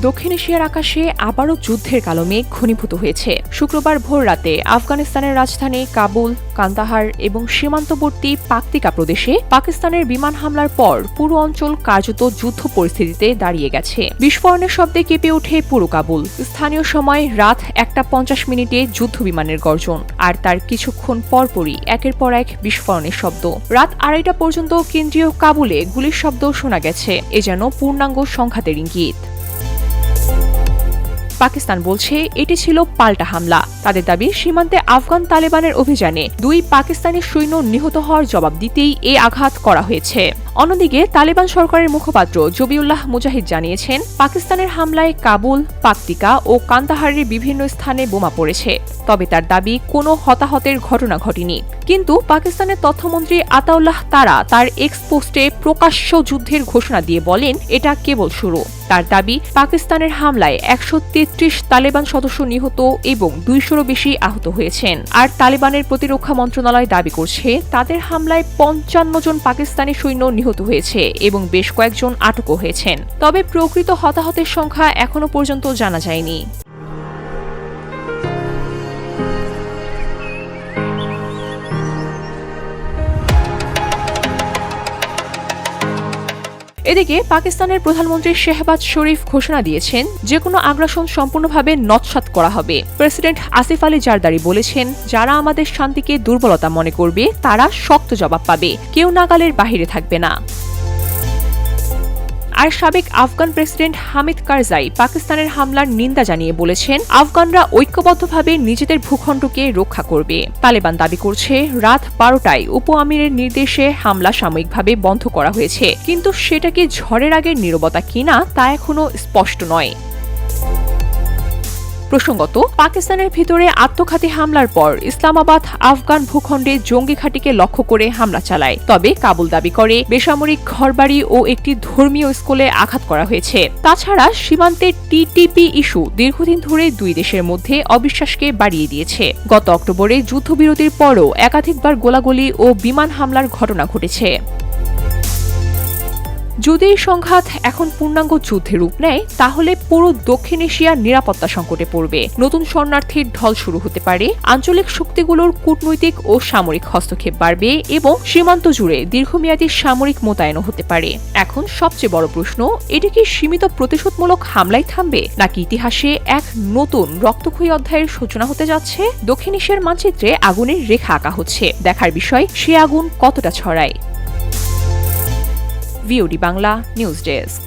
দক্ষিণ এশিয়ার আকাশে আবারও যুদ্ধের কালো মেঘ ঘনীভূত হয়েছে। শুক্রবার ভোর রাতে আফগানিস্তানের রাজধানী কাবুল, কান্দাহার এবং সীমান্তবর্তী পাকতিকা প্রদেশে পাকিস্তানের বিমান হামলার পর পুরো অঞ্চল কার্যত যুদ্ধ পরিস্থিতিতে দাঁড়িয়ে গেছে। বিস্ফোরণের শব্দে কেঁপে ওঠে পুরো কাবুল। স্থানীয় সময় রাত 1:50 যুদ্ধ বিমানের গর্জন, আর তার কিছুক্ষণ পরপরই একের পর এক বিস্ফোরণের শব্দ। রাত 2:30 পর্যন্ত কেন্দ্রীয় কাবুলে গুলির শব্দ শোনা গেছে। এ যেন পূর্ণাঙ্গ সংঘাতের ইঙ্গিত। পাকিস্তান বলছে এটি ছিল পাল্টা হামলা। তাদের দাবি, সীমান্তে আফগান তালেবানের অভিযানে 2 পাকিস্তানি সৈন্য নিহত হওয়ার জবাব দিতেই এ আঘাত করা হয়েছে। অন্যদিকে তালেবান সরকারের মুখপাত্র জবিউল্লাহ মুজাহিদ জানিয়েছেন, পাকিস্তানের হামলায় কাবুল, পাকতিকা ও কান্দাহারের বিভিন্ন স্থানে বোমা পড়েছে। তবে তার দাবি, কোনো হতাহতের ঘটনা ঘটেনি। কিন্তু পাকিস্তানের তথ্যমন্ত্রী আতাউল্লাহ তারা তার এক্স পোস্টে প্রকাশ্য যুদ্ধের ঘোষণা দিয়ে বলেন, এটা কেবল শুরু। তার দাবি, পাকিস্তানের হামলায় 133 তালেবান সদস্য নিহত এবং 200-রও বেশি আহত হয়েছেন। আর তালেবানের প্রতিরক্ষা মন্ত্রণালয় দাবি করছে, তাদের হামলায় 55 জন পাকিস্তানি সৈন্য নিহত হয়েছে এবং বেশ কয়েকজন আটকও হয়েছেন। তবে প্রকৃত হতাহতের সংখ্যা এখনো পর্যন্ত জানা যায়নি। এদিকে পাকিস্তানের প্রধানমন্ত্রী শেহবাজ শরীফ ঘোষণা দিয়েছেন, যে কোনো আগ্রাসন সম্পূর্ণভাবে নৎসাৎ করা হবে। প্রেসিডেন্ট আসিফ আলী জারদারি বলেছেন, যারা আমাদের শান্তিকে দুর্বলতা মনে করবে তারা শক্ত জবাব পাবে, কেউ নাগালের বাহিরে থাকবে না। আর সাবেক আফগান প্রেসিডেন্ট হামিদ কারজাই পাকিস্তানের হামলার নিন্দা জানিয়ে বলেছেন, আফগানরা ঐক্যবদ্ধভাবে নিজেদের ভূখণ্ডকে রক্ষা করবে। তালেবান দাবি করছে, রাত 12টায় উপ আমিরের নির্দেশে হামলা সাময়িকভাবে বন্ধ করা হয়েছে, কিন্তু সেটা কি ঝড়ের আগের নীরবতা কিনা তা এখনো স্পষ্ট নয়। প্রসঙ্গত, পাকিস্তানের ভিতরে আত্মঘাতী হামলার পর ইসলামাবাদ আফগান ভূখণ্ডে জঙ্গি ঘাঁটিকে লক্ষ্য করে হামলা চালায়। তবে কাবুল দাবি করে, বেসামরিক ঘরবাড়ি ও একটি ধর্মীয় স্কুলে আঘাত করা হয়েছে। তাছাড়া সীমান্তে টিটিপি ইস্যু দীর্ঘদিন ধরে 2 দেশের মধ্যে অবিশ্বাসকে বাড়িয়ে দিয়েছে। গত অক্টোবরে যুদ্ধবিরতির পরও একাধিকবার গোলাগুলি ও বিমান হামলার ঘটনা ঘটেছে। যদি এই সংঘাত এখন পূর্ণাঙ্গ যুদ্ধে রূপ নেয়, তাহলে পুরো দক্ষিণ এশিয়া নিরাপত্তা সংকটে পড়বে। নতুন শরণার্থীর ঢল শুরু হতে পারে, আঞ্চলিক শক্তিগুলোর কূটনৈতিক ও সামরিক হস্তক্ষেপ বাড়বে এবং সীমান্ত জুড়ে দীর্ঘমেয়াদী সামরিক মোতায়েনও হতে পারে। এখন সবচেয়ে বড় প্রশ্ন, এটি কি সীমিত প্রতিশোধমূলক হামলায় থামবে, নাকি ইতিহাসে এক নতুন রক্তক্ষয়ী অধ্যায়ের সূচনা হতে যাচ্ছে? দক্ষিণ এশিয়ার মানচিত্রে আগুনের রেখা আঁকা হচ্ছে। দেখার বিষয়, সে আগুন কতটা ছড়ায়। VOD Bangla news desk.